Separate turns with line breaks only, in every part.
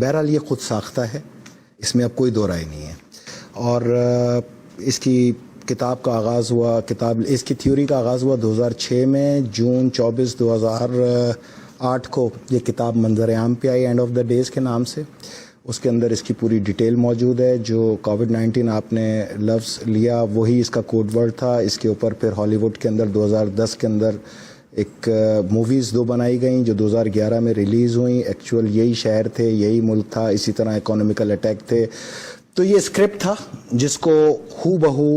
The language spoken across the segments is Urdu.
بہرحال یہ خود ساختہ ہے، اس میں اب کوئی دو رائے نہیں ہے. اور اس کی کتاب کا آغاز ہوا، اس کی تھیوری کا آغاز ہوا 2006 میں. جون 24 2008 کو یہ کتاب منظر عام پہ آئی، اینڈ آف دا ڈیز کے نام سے. اس کے اندر اس کی پوری ڈیٹیل موجود ہے. جو کووڈ-19 آپ نے لفظ لیا وہی اس کا کوڈ ورڈ تھا. اس کے اوپر پھر ہالی ووڈ کے اندر 2010 کے اندر ایک موویز 2 بنائی گئیں جو 2011 میں ریلیز ہوئیں. ایکچوئل یہی شہر تھے، یہی ملک تھا، اسی طرح اکانومیکل اٹیک تھے. تو یہ اسکرپٹ تھا جس کو ہو بہو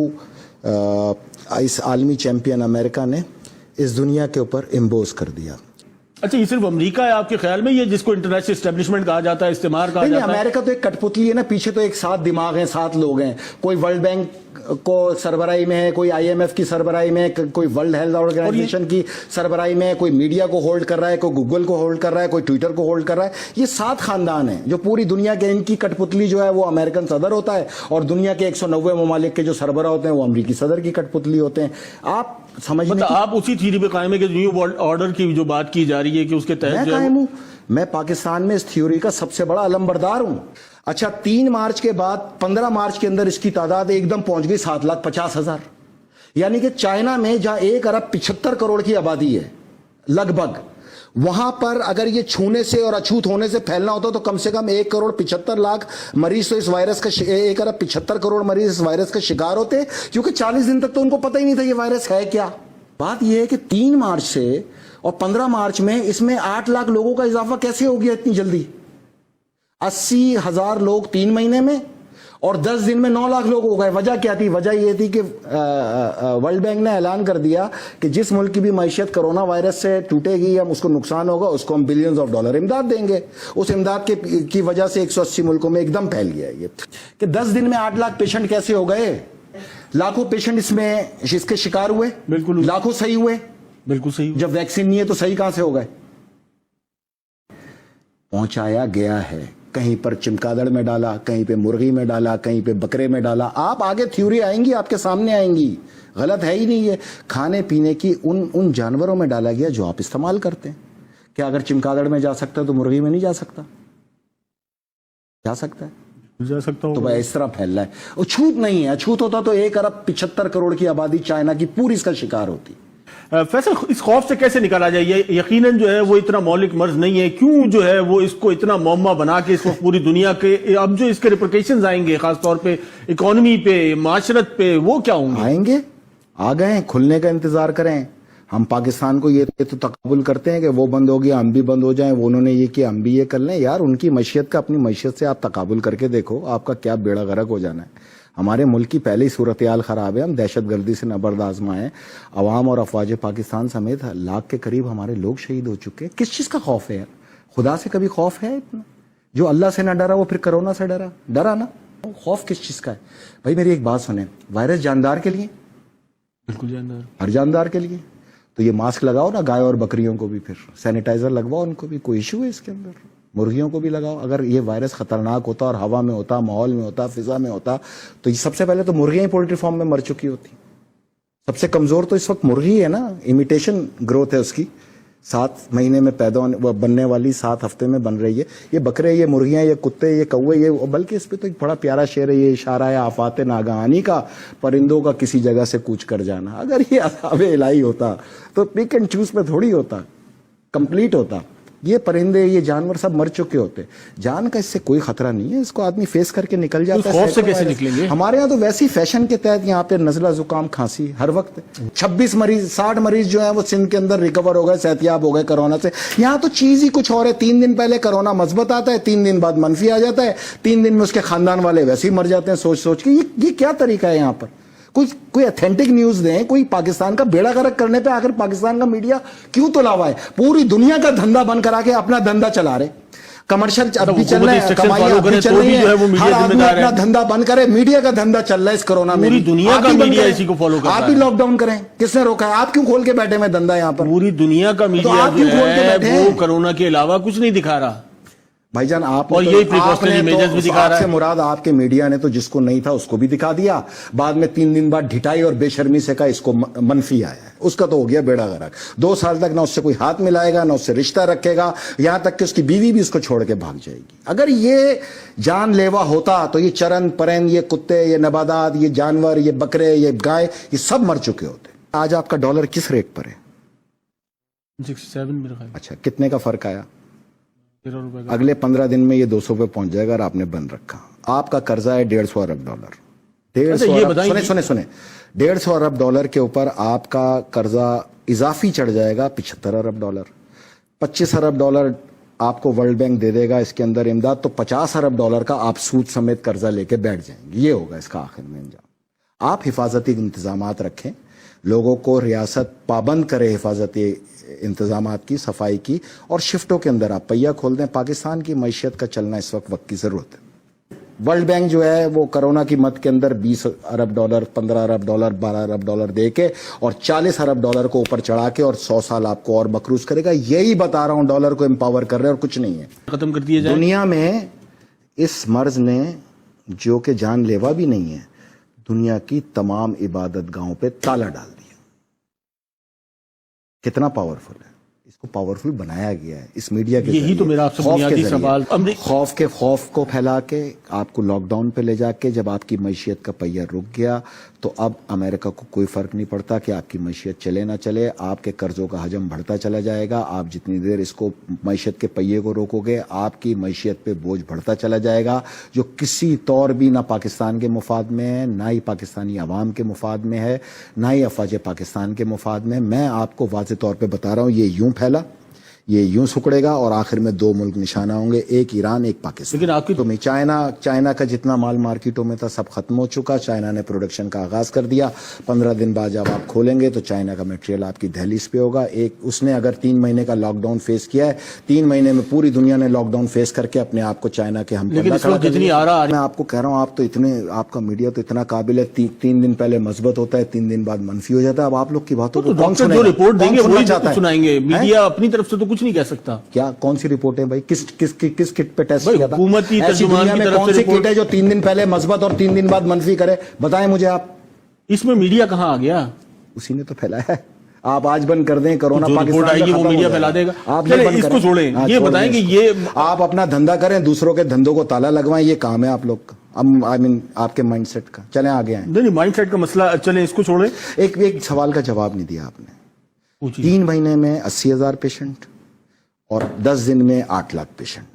اس عالمی چیمپئن امریکہ نے اس دنیا کے اوپر امبوز کر دیا.
اچھا، یہ صرف امریکہ ہے آپ کے خیال میں، یہ جس کو انٹرنیشنل اسٹیبلشمنٹ کہا جاتا ہے، استعمار کہا جاتا ہے؟
امریکہ تو ایک کٹ پتلی ہے نا، پیچھے تو ایک 7 دماغ ہیں، 7 لوگ ہیں. کوئی ورلڈ بینک کو سربراہی میں ہے، کوئی IMF کی سربراہی میں ہے، کوئی ورلڈ ہیلتھ آرگنائزیشن کی سربراہی میں ہے، کوئی میڈیا کو ہولڈ کر رہا ہے، کوئی گوگل کو ہولڈ کر رہا ہے، کوئی ٹویٹر کو ہولڈ کر رہا ہے. یہ 7 خاندان ہیں جو پوری دنیا کے، ان کی کٹ پتلی جو ہے وہ امریکن صدر ہوتا ہے، اور دنیا کے 190 ممالک کے جو سربراہ ہوتے ہیں وہ امریکی صدر کی کٹ پتلی ہوتے ہیں. آپ سمجھنے
مطلب آپ اسی تھیوری پہ قائم ہے کہ نیو ورلڈ آرڈر کی جو بات کی جا رہی ہے کہ اس کے تحت
قائم ہوں. میں پاکستان میں اس تھیوری کا سب سے بڑا علمبردار ہوں. اچھا، 3 مارچ کے بعد 15 مارچ کے اندر اس کی تعداد ایک دم پہنچ گئی 7,50,000. یعنی کہ چائنا میں جہاں 1 ارب 75 کروڑ کی آبادی ہے لگ بھگ، وہاں پر اگر یہ چھونے سے اور اچھوت ہونے سے پھیلنا ہوتا تو کم سے کم 1,75,00,000 مریض تو اس وائرس کا 1 ارب 75 کروڑ مریض اس وائرس کا شکار ہوتے، کیونکہ 40 دن تک تو ان کو پتہ ہی نہیں تھا یہ وائرس ہے کیا. بات یہ ہے کہ 3 مارچ سے اور 15 مارچ میں اس میں 8 لاکھ لوگوں کا اضافہ کیسے ہو گیا اتنی جلدی؟ 80,000 لوگ 3 مہینے میں، اور 10 دن میں 9 لاکھ لوگ ہو گئے. وجہ کیا تھی؟ وجہ یہ تھی کہ ورلڈ بینک نے اعلان کر دیا کہ جس ملک کی بھی معیشت کرونا وائرس سے ٹوٹے گی یا اس کو نقصان ہوگا اس کو ہم بلینز آف ڈالر امداد دیں گے. اس امداد کی وجہ سے 180 ملکوں میں ایک دم پھیل گیا یہ کہ 10 دن میں 8 لاکھ پیشنٹ کیسے ہو گئے. لاکھوں پیشنٹ اس کے شکار ہوئے،
بالکل
لاکھوں صحیح ہوئے.
بالکل صحیح.
جب ویکسین نہیں ہے تو صحیح کہاں سے ہو گئے؟ پہنچایا گیا ہے. کہیں پر چمگادڑ میں ڈالا، کہیں پہ مرغی میں ڈالا، کہیں پہ بکرے میں ڈالا. آپ آگے تھیوری آئیں گی، آپ کے سامنے آئیں گی. غلط ہے ہی نہیں یہ. کھانے پینے کی ان جانوروں میں ڈالا گیا جو آپ استعمال کرتے ہیں. کیا اگر چمگادڑ میں جا سکتا ہے تو مرغی میں نہیں جا سکتا؟ جا سکتا ہے،
جا سکتا ہوں.
تو بھائی اس طرح پھیل رہا ہے. اچھوت نہیں ہے. اچھوت ہوتا تو 1 ارب 75 کروڑ کی آبادی چائنا کی پوری اس کا شکار ہوتی.
فیصل، اس خوف سے کیسے نکالا جائے؟ یہ یقیناً جو ہے وہ اتنا مولک مرض نہیں ہے، کیوں جو ہے وہ اس کو اتنا معمہ بنا کے اس وقت پوری دنیا کے اب جو اس کے ریپرکیشنز آئیں گے خاص طور پہ اکانومی پہ، معاشرت پہ، وہ کیا ہوں گے؟
آئیں گے، آ گئے ہیں. کھلنے کا انتظار کریں. ہم پاکستان کو یہ تو تقابل کرتے ہیں کہ وہ بند ہو گیا ہم بھی بند ہو جائیں، وہ انہوں نے یہ کیا ہم بھی یہ کر لیں. یار ان کی معیشت کا اپنی معیشت سے آپ تقابل کر کے دیکھو، آپ کا کیا بیڑا غرق ہو جانا ہے. ہمارے ملک کی پہلے ہی صورتحال خراب ہے. ہم دہشت گردی سے نبرد آزما ہیں. عوام اور افواج پاکستان سمیت لاکھ کے قریب ہمارے لوگ شہید ہو چکے. کس چیز کا خوف ہے یار؟ خدا سے کبھی خوف ہے اتنا؟ جو اللہ سے نہ ڈرا وہ پھر کرونا سے ڈرا نا. خوف کس چیز کا ہے بھائی؟ میری ایک بات سنیں، وائرس جاندار کے لیے،
بالکل جاندار،
ہر جاندار کے لیے. تو یہ ماسک لگاؤ نا گائے اور بکریوں کو بھی، پھر سینیٹائزر لگواؤ ان کو بھی، کوئی ایشو ہے اس کے اندر؟ مرغیوں کو بھی لگاؤ. اگر یہ وائرس خطرناک ہوتا اور ہوا میں ہوتا، ماحول میں ہوتا، فضا میں ہوتا تو یہ سب سے پہلے تو مرغیاں پولٹری فارم میں مر چکی ہوتی. سب سے کمزور تو اس وقت مرغی ہے نا. امیٹیشن گروتھ ہے اس کی، 7 مہینے میں پیدا بننے والی 7 ہفتے میں بن رہی ہے. یہ بکرے، یہ مرغیاں، یہ کتے، یہ کوے، یہ بلکہ اس پہ تو ایک بڑا پیارا شعر ہے، یہ اشارہ ہے آفات ناگہانی کا، پرندوں کا کسی جگہ سے کوچ کر جانا. اگر یہ عذاب الہی ہوتا تو پک اینڈ چوز پہ تھوڑی ہوتا، کمپلیٹ ہوتا. یہ پرندے، یہ جانور سب مر چکے ہوتے. جان کا اس سے کوئی خطرہ نہیں ہے، اس کو آدمی فیس کر کے نکل جاتا ہے.
خوف سے کیسے نکلیں گے؟
ہمارے یہاں تو ویسی فیشن کے تحت یہاں پہ نزلہ زکام کھانسی ہر وقت. 26 مریض 60 مریض جو ہیں وہ سندھ کے اندر ریکور ہو گئے، صحت یاب ہو گئے کرونا سے. یہاں تو چیز ہی کچھ اور ہے. 3 دن پہلے کرونا مثبت آتا ہے، 3 دن بعد منفی آ جاتا ہے، 3 دن میں اس کے خاندان والے ویسے ہی مر جاتے ہیں سوچ کے. یہ کیا طریقہ ہے یہاں پر؟ کوئی اتھینٹک نیوز دیں. کوئی پاکستان کا بیڑا غرق کرنے پہ آخر پاکستان کا میڈیا کیوں تلا ہوا ہے؟ پوری دنیا کا دھندا بند کرا کے اپنا دھندا چلا رہے. کمرشل اب بھی چل رہا ہے، کمائی اب بھی چل رہی ہے، ہر آدمی اپنا دھندا بند کرے. میڈیا کا دھندا چل رہا ہے اس کرونا میں.
پوری دنیا کا میڈیا اسی کو فالو کرتا ہے.
آپ ہی لاک ڈاؤن کریں. کس نے روکا ہے؟ آپ کیوں کھول کے بیٹھے میں دھندا یہاں پر؟
پوری دنیا کا میڈیا جو ہے وہ کرونا کے علاوہ کچھ نہیں دکھا رہا.
بھائی جان آپ
اور یہی precautionary measures بھی دکھا رہا ہے.
سے مراد آپ کے میڈیا نے تو جس کو نہیں تھا اس کو بھی دکھا دیا, بعد میں 3 دن بعد ڈھٹائی اور بے شرمی سے کہا اس کو منفی آیا ہے, اس کا تو ہو گیا بیڑا غرق. 2 سال تک نہ اس سے کوئی ہاتھ ملائے گا, نہ اس سے رشتہ رکھے گا, یہاں تک کہ اس کی بیوی بھی اس کو چھوڑ کے بھاگ جائے گی. اگر یہ جان لیوا ہوتا تو یہ چرن پرند, یہ کتے, یہ نباتات, یہ جانور, یہ بکرے, یہ گائے, یہ سب مر چکے ہوتے. آج آپ کا ڈالر کس ریٹ پر ہے؟
67 میرا خیال.
اچھا, کتنے کا فرق آیا؟
13 روپے کا.
اگلے 15 دن میں یہ 200 پہ پہنچ جائے گا, اور آپ نے بند رکھا. آپ کا قرضہ ہے 150 ارب ڈالر. 150 150 ارب ڈالر کے اوپر آپ کا قرضہ اضافی چڑھ جائے گا 75 ارب ڈالر. 25 ارب ڈالر آپ کو ورلڈ بینک دے دے گا اس کے اندر امداد, تو 50 ارب ڈالر کا آپ سود سمیت قرضہ لے کے بیٹھ جائیں گے. یہ ہوگا اس کا آخر میں انجام. آپ حفاظتی انتظامات رکھیں, لوگوں کو ریاست پابند کرے حفاظتی انتظامات کی, صفائی کی, اور شفٹوں کے اندر آپ پہیہ کھول دیں. پاکستان کی معیشت کا چلنا اس وقت کی ضرورت ہے. ورلڈ بینک جو ہے وہ کرونا کی مد کے اندر 20 ارب ڈالر, 15 ارب ڈالر, 12 ارب ڈالر دے کے اور 40 ارب ڈالر کو اوپر چڑھا کے اور 100 سال آپ کو اور مقروض کرے گا. یہی بتا رہا ہوں, ڈالر کو امپاور کر رہے ہیں اور کچھ نہیں ہے.
ختم کر دیا جائے.
دنیا میں اس مرض نے, جو کہ جان لیوا بھی نہیں ہے, دنیا کی تمام عبادت گاہوں پہ تالا ڈال دیا. کتنا پاورفل ہے, اس کو پاورفل بنایا گیا ہے اس میڈیا کے ذریعے.
یہی تو میرا آپ سے بنیادی سوال.
خوف کو پھیلا کے آپ کو لاک ڈاؤن پہ لے جا کے, جب آپ کی معیشت کا پہیہ رک گیا تو اب امریکہ کو کوئی فرق نہیں پڑتا کہ آپ کی معیشت چلے نہ چلے. آپ کے قرضوں کا حجم بڑھتا چلا جائے گا. آپ جتنی دیر اس کو معیشت کے پہیے کو روکو گے, آپ کی معیشت پہ بوجھ بڑھتا چلا جائے گا, جو کسی طور بھی نہ پاکستان کے مفاد میں ہے, نہ ہی پاکستانی عوام کے مفاد میں ہے, نہ ہی افواج پاکستان کے مفاد میں. میں آپ کو واضح طور پہ بتا رہا ہوں, یہ یوں پھیلا, یہ یوں سکڑے گا, اور آخر میں 2 ملک نشانہ ہوں گے, ایک ایران, ایک پاکستان.
لیکن آپ کی
تو چائنا کا جتنا مال مارکیٹوں میں تھا سب ختم ہو چکا. چائنا نے پروڈکشن کا آغاز کر دیا. 15 دن بعد جب آپ کھولیں گے تو چائنا کا میٹیریل آپ کی دہلیز پہ ہوگا. اس نے اگر 3 مہینے کا لاک ڈاؤن فیس کیا ہے, 3 مہینے میں پوری دنیا نے لاک ڈاؤن فیس کر کے اپنے آپ کو چائنا کے ہم
جتنی آ رہا.
میں آپ کو کہہ رہا ہوں, آپ تو اتنے, آپ کا میڈیا تو اتنا قابل ہے, 3 دن پہلے مثبت ہوتا ہے, 3 دن بعد منفی ہو جاتا ہے. اب آپ لوگ کی باتوں کو کون سنے گا؟
جو رپورٹ دیں گے وہی سنائیں گے. میڈیا اپنی طرف سے تو کچھ نہیں کہہ سکتا.
کیا کون سی رپورٹ ہے بھائی؟ کس کٹ پہ ٹیسٹ کیا تھا؟
حکومتی ترجمان کی طرف
کون سی کٹ ہے جو 3 دن پہلے مثبت اور 3 دن بعد منفی کرے؟ بتائیں مجھے آپ.
اس میں میڈیا کہاں آ گیا؟
اسی نے تو پھیلایا ہے. آپ آج بند کر دیں, کرونا
پاکستان آئے گی وہ میڈیا پھیلا دے گا. آپ اس کو چھوڑیں, یہ بتائیں کہ یہ
آپ اپنا دھندا کریں, دوسروں کے دھندوں کو تالا لگوائیں, یہ کام ہے آپ لوگ کا. آپ کے مائنڈ سیٹ کا. چلیں آگے آئیں.
نہیں, مائنڈ سیٹ کا مسئلہ, چلیں اس کو چھوڑیں.
ایک سوال کا جواب نہیں دیا آپ نے. 3 مہینے میں 80,000 پیشنٹ اور 10 دن میں 8 لاکھ پیشنٹ.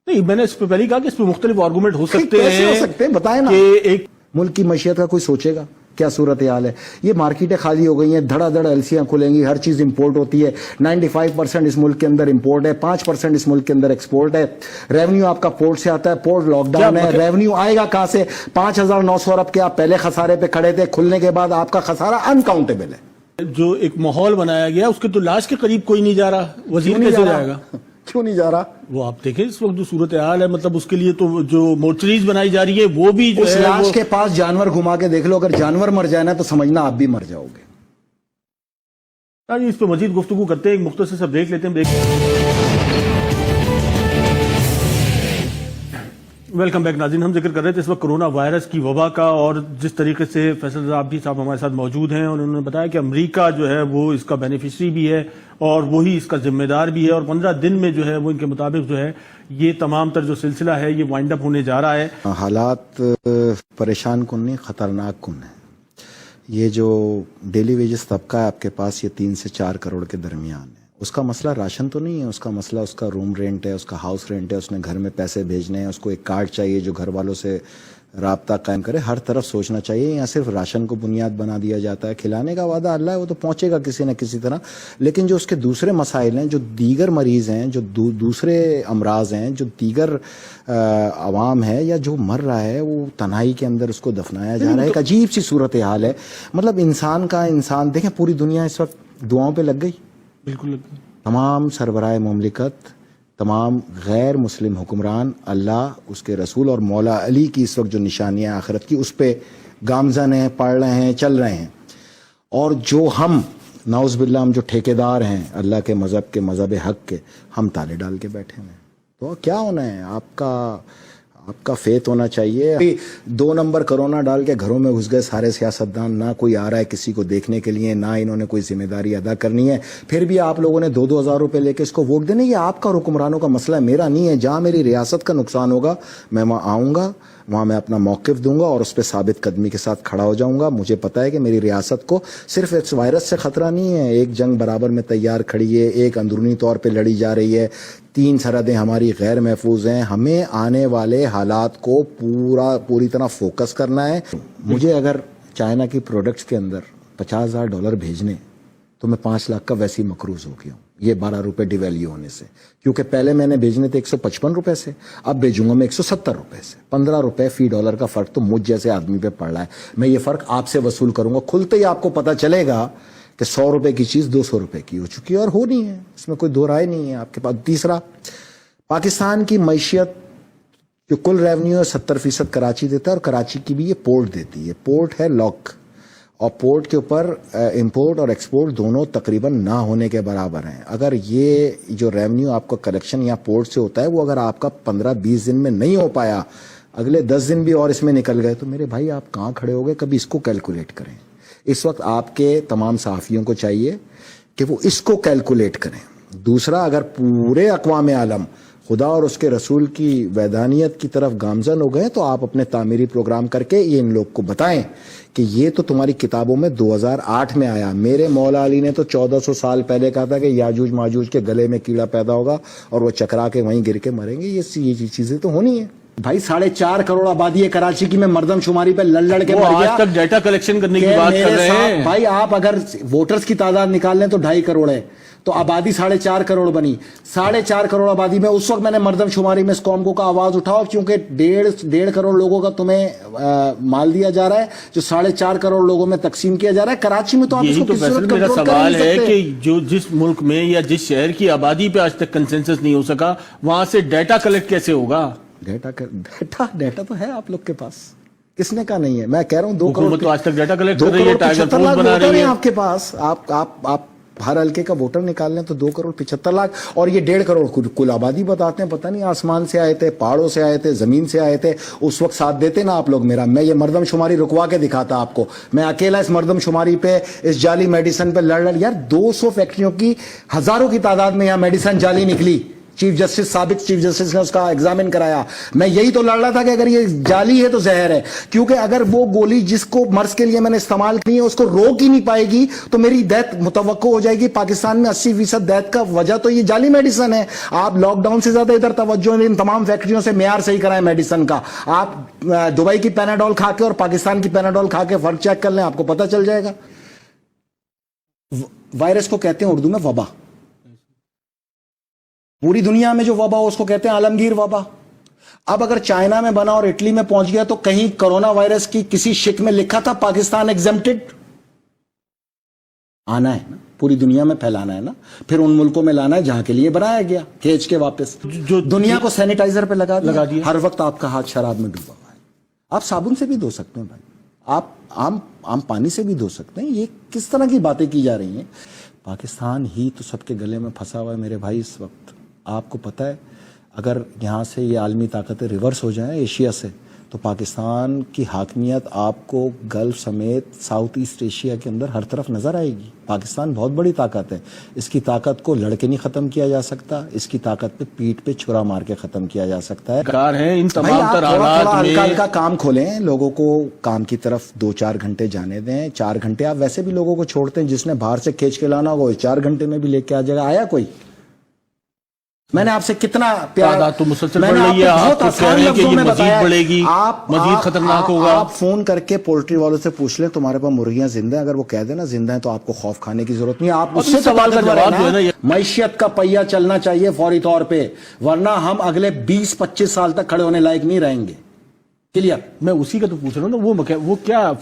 نہیں, میں نے اس پہ پہلے کہا کہ اس پہ مختلف آرگومنٹ ہو سکتے ہیں.
کیسے ہو سکتے ہیں بتائیں نا.
کہ ایک
ملک کی معیشت کا کوئی سوچے گا کیا صورتحال ہے؟ یہ مارکیٹیں خالی ہو گئی ہیں, دھڑا دھڑ ایلسیاں کھلیں گی, ہر چیز امپورٹ ہوتی ہے. 95% اس ملک کے اندر امپورٹ ہے, 5% اس ملک کے اندر ایکسپورٹ ہے. ریونیو آپ کا پورٹ سے آتا ہے, پورٹ لاک ڈاؤن ہے, ریونیو آئے گا کہاں سے؟ 5,900 ارب کے آپ پہلے خسارے پہ کھڑے تھے, کھلنے کے بعد آپ کا خسارہ انکاؤنٹیبل ہے.
جو ایک ماحول بنایا گیا اس کے تو لاش کے قریب کوئی نہیں جا رہا. وزیر کیسے جائے گا؟
کیوں نہیں جا رہا؟
وہ آپ دیکھیں اس وقت جو صورتحال ہے, مطلب اس کے لیے تو جو مورچریز بنائی جا رہی ہے وہ بھی جو
اس
ہے,
لاش کے پاس جانور گھما کے دیکھ لو, اگر جانور مر جائے نا تو سمجھنا آپ بھی مر جاؤ گے.
اس پہ مزید گفتگو کرتے ہیں, ایک مختصر سا بریک لیتے ہیں. ویلکم بیک ناظرین. ہم ذکر کر رہے تھے اس وقت کرونا وائرس کی وبا کا, اور جس طریقے سے فیصل عابدی صاحب ہمارے ساتھ موجود ہیں, اور انہوں نے بتایا کہ امریکہ جو ہے وہ اس کا بینیفیشری بھی ہے اور وہی اس کا ذمہ دار بھی ہے, اور 15 دن میں جو ہے وہ ان کے مطابق جو ہے یہ تمام تر جو سلسلہ ہے یہ وائنڈ اپ ہونے جا رہا ہے.
حالات پریشان کن نہیں, خطرناک کن ہے. یہ جو ڈیلی ویجز طبقہ ہے آپ کے پاس, یہ 3 سے 4 کروڑ کے درمیان ہے. اس کا مسئلہ راشن تو نہیں ہے, اس کا مسئلہ اس کا روم رینٹ ہے, اس کا ہاؤس رینٹ ہے, اس نے گھر میں پیسے بھیجنے ہیں, اس کو ایک کارڈ چاہیے جو گھر والوں سے رابطہ قائم کرے. ہر طرف سوچنا چاہیے. یہاں صرف راشن کو بنیاد بنا دیا جاتا ہے. کھلانے کا وعدہ اللہ ہے, وہ تو پہنچے گا کسی نہ کسی طرح, لیکن جو اس کے دوسرے مسائل ہیں, جو دیگر مریض ہیں, جو دوسرے امراض ہیں, جو دیگر عوام ہے یا جو مر رہا ہے, وہ تنہائی کے اندر اس کو دفنایا جا رہا ہے. ایک عجیب سی صورتحال ہے. مطلب انسان دیکھیں, پوری دنیا اس وقت دعاؤں پہ لگ گئی.
بالکل.
تمام سربراہ مملکت, تمام غیر مسلم حکمران اللہ, اس کے رسول اور مولا علی کی اس وقت جو نشانیاں آخرت کی اس پہ گامزن ہیں, پڑھ رہے ہیں, چل رہے ہیں. اور جو ہم نعوذ باللہ, ہم جو ٹھیکیدار ہیں اللہ کے مذہب حق کے, ہم تالے ڈال کے بیٹھے ہیں. تو کیا ہونا ہے آپ کا فیت ہونا چاہیے. 2 نمبر کرونا ڈال کے گھروں میں گھس گئے سارے سیاستدان, نہ کوئی آ رہا ہے کسی کو دیکھنے کے لیے, نہ انہوں نے کوئی ذمہ داری ادا کرنی ہے. پھر بھی آپ لوگوں نے 2-2 ہزار روپے لے کے اس کو ووٹ دینے. یہ آپ کا حکمرانوں کا مسئلہ ہے, میرا نہیں ہے. جہاں میری ریاست کا نقصان ہوگا میں وہاں آؤں گا, وہاں میں اپنا موقف دوں گا اور اس پہ ثابت قدمی کے ساتھ کھڑا ہو جاؤں گا. مجھے پتا ہے کہ میری ریاست کو صرف اس وائرس سے خطرہ نہیں ہے, ایک جنگ برابر میں تیار کھڑی ہے, ایک اندرونی طور پہ لڑی جا رہی ہے, 3 سرحدیں ہماری غیر محفوظ ہیں. ہمیں آنے والے حالات کو پوری طرح فوکس کرنا ہے. مجھے اگر چائنا کی پروڈکٹس کے اندر $50,000 بھیجنے تو میں 5 لاکھ کا ویسے ہی مقروض ہو گیا ہوں, یہ 12 روپے ڈیویلیو ہونے سے. کیونکہ پہلے میں نے بھیجنے تھے 155 روپے سے, اب بھیجوں گا میں 170 روپے سے. 15 روپے فی ڈالر کا فرق تو مجھ جیسے آدمی پہ پڑ رہا ہے. میں یہ فرق آپ سے وصول کروں گا. کھلتے ہی آپ کو پتا چلے گا کہ 100 روپے کی چیز 200 روپے کی ہو چکی ہے, اور ہونی ہے, اس میں کوئی دو رائے نہیں ہے آپ کے پاس. تیسرا, پاکستان کی معیشت جو کل ریونیو ہے 70% کراچی دیتا ہے, اور کراچی کی بھی یہ پورٹ دیتی ہے. پورٹ ہے لاک, اور پورٹ کے اوپر امپورٹ اور ایکسپورٹ دونوں تقریباً نہ ہونے کے برابر ہیں. اگر یہ جو ریونیو آپ کا کلیکشن یا پورٹ سے ہوتا ہے وہ اگر آپ کا 15-20 دن میں نہیں ہو پایا, اگلے 10 دن بھی اور اس میں نکل گئے, تو میرے بھائی آپ کہاں کھڑے ہو گئے؟ کبھی اس کو کیلکولیٹ کریں. اس وقت آپ کے تمام صحافیوں کو چاہیے کہ وہ اس کو کیلکولیٹ کریں. دوسرا, اگر پورے اقوام عالم خدا اور اس کے رسول کی ویدانیت کی طرف گامزن ہو گئے تو آپ اپنے تعمیری پروگرام کر کے یہ ان لوگ کو بتائیں کہ یہ تو تمہاری کتابوں میں 2008 میں آیا. میرے مولا علی نے تو 1400 سال پہلے کہا تھا کہ یاجوج ماجوج کے گلے میں کیڑا پیدا ہوگا اور وہ چکرا کے وہیں گر کے مریں گے. یہ چیزیں تو ہونی ہیں. بھائی 4.5 کروڑ آبادی ہے کراچی کی, میں مردم شماری پہ لڑ کے مر گیا.
آج تک ڈیٹا کلیکشن کرنے کی بات کر رہے ہیں
بھائی. آپ اگر ووٹرز کی تعداد نکال لیں تو 2.5 کروڑ ہے, تو آبادی 4.5 کروڑ بنی. 4.5 کروڑ آبادی میں اس وقت میں نے مردم شماری میں اس قوم کو آواز اٹھاؤ, کیونکہ 1.5 کروڑ لوگوں کا تمہیں مال دیا جا رہا ہے جو 4.5 کروڑ لوگوں میں تقسیم کیا جا رہا ہے. کراچی میں تو آپ اس کو کسی صورت
میرا
کنٹرول
سوال
کر نہیں
ہے
سکتے.
کہ جو جس ملک میں یا جس شہر کی آبادی پہ آج تک کنسنسس نہیں ہو سکا, وہاں سے ڈیٹا کلیکٹ کیسے ہوگا؟
ڈیٹا تو ہے آپ لوگ کے پاس, کس نے کہا نہیں ہے؟ میں کہہ رہا ہوں 2 کروڑ
تو آج تک ڈیٹا کلیکٹ کر رہی ہے, ٹائیگر فورس بنا رہی ہے
آپ کے پاس. آپ ہر حلقے کا ووٹر نکال لیں تو 2 کروڑ 75 لاکھ, اور یہ 1.5 کروڑ کل آبادی بتاتے ہیں. پتہ نہیں آسمان سے آئے تھے, پہاڑوں سے آئے تھے, زمین سے آئے تھے, اس وقت ساتھ دیتے نا آپ لوگ میرا. میں یہ مردم شماری رکوا کے دکھاتا آپ کو. میں اکیلا اس مردم شماری پہ, اس جعلی میڈیسن پہ لڑ یار 200 فیکٹریوں کی ہزاروں کی تعداد میں یہاں میڈیسن جعلی نکلی. چیف جسٹس, سابق چیف جسٹس نے اس کا ایگزامن کرایا. میں یہی تو لڑ رہا تھا کہ اگر یہ جعلی ہے تو زہر ہے, کیونکہ اگر وہ گولی جس کو مرض کے لیے میں نے استعمال کی ہے اس کو روک ہی نہیں پائے گی تو میری ڈیتھ متوقع ہو جائے گی. پاکستان میں 80% ڈیتھ کا وجہ تو یہ جعلی میڈیسن ہے. آپ لاک ڈاؤن سے زیادہ ادھر توجہ ان تمام فیکٹریوں سے معیار صحیح کرائیں میڈیسن کا. آپ دبئی کی پیناڈول کھا کے اور پاکستان کی پیناڈول کھا کے فرق چیک کر لیں, آپ کو پتہ چل جائے گا. وائرس کو کہتے ہیں اردو میں وبا. پوری دنیا میں جو وبا ہو اس کو کہتے ہیں عالمگیر وبا. اب اگر چائنا میں بنا اور اٹلی میں پہنچ گیا تو کہیں کرونا وائرس کی کسی شک میں لکھا تھا پاکستان ایگزمپٹڈ؟ آنا ہے نا, پوری دنیا میں پھیلانا ہے نا, پھر ان ملکوں میں لانا ہے جہاں کے لیے بنایا گیا, کھینچ کے واپس جو دنیا کو سینیٹائزر پہ لگا دیا. ہر وقت آپ کا ہاتھ شراب میں ڈوبا ہوا ہے. آپ صابن سے بھی دھو سکتے ہیں بھائی, آپ عام پانی سے بھی دھو سکتے ہیں. یہ کس طرح کی باتیں کی جا رہی ہیں؟ پاکستان ہی تو سب کے گلے میں پھنسا ہوا ہے میرے بھائی اس وقت. آپ کو پتہ ہے اگر یہاں سے یہ عالمی طاقتیں ریورس ہو جائیں ایشیا سے تو پاکستان کی حاکمیت آپ کو گلف سمیت ساؤتھ ایسٹ ایشیا کے اندر ہر طرف نظر آئے گی. پاکستان بہت بڑی طاقت ہے, اس کی طاقت کو لڑکے نہیں ختم کیا جا سکتا, اس کی طاقت پہ پیٹ پہ چھرا مار کے ختم کیا جا سکتا ہے.
کار ہیں ان تمام تر حالات میں.
ہلکا کام کھولیں, لوگوں کو کام کی طرف 2-4 گھنٹے جانے دیں. 4 گھنٹے آپ ویسے بھی لوگوں کو چھوڑتے ہیں, جس نے باہر سے کھینچ کے لانا ہوگا 4 گھنٹے میں بھی لے کے آ جائے گا. آیا کوئی؟ میں نے آپ سے کتنا پیار,
تو مسلسل بڑھ رہی ہے, آپ تو کہہ رہے ہیں کہ یہ مزید بڑھے گی, مزید خطرناک ہوگا.
آپ فون کر کے پولٹری والوں سے پوچھ لیں تمہارے پاس مرغیاں زندہ ہیں, اگر وہ کہہ دیں نا زندہ ہیں تو آپ کو خوف کھانے کی ضرورت نہیں. آپ اس سے
سوال کا جواب جو ہے نا,
معیشت کا پہیہ چلنا چاہیے فوری طور پہ, ورنہ ہم اگلے 20-25 سال تک کھڑے ہونے لائق نہیں رہیں گے. کلیئر؟
میں اسی کا تو پوچھ رہا ہوں نا, وہ کیا,